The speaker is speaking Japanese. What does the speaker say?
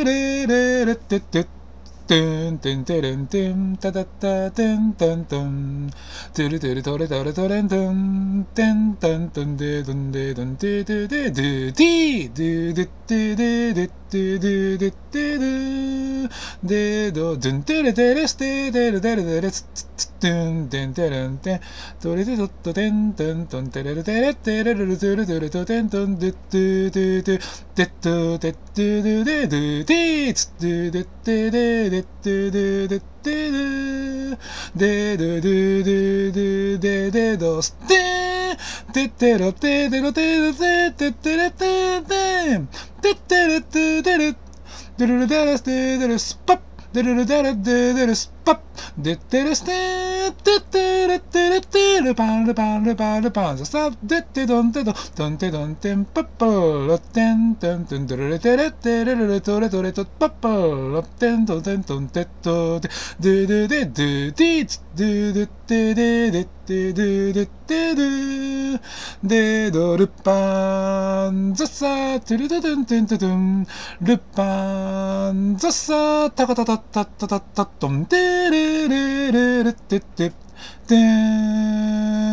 レレレってっててんてんてれんてんたたったてんたんたんてるてるとれとれとれんとんてんたんたんでどんでどんてででででででででででででででどどんてれてれしてでるでるでれつつつてんてんてれんてんとれてとっとてんてんとんてれるてれてれるるてるてるとてんとんでででででっとででででででつでででででででででででででででどすでてってろてでろてろててってれてててってれてでるでるでるででるスパッでるでるででるスパッでってれしててってれてれてるパンルパンルパンルパンささでってどんてどどんてどんてんパッパロてんてんてんてれれてれてれれれとれとれとパッパロてんとんてんとんてっとででででででつでででででででででででどルパンザッサートゥルドゥントゥントゥトゥンルパンザッサータカタタタタタタトンテレレレレテテテーン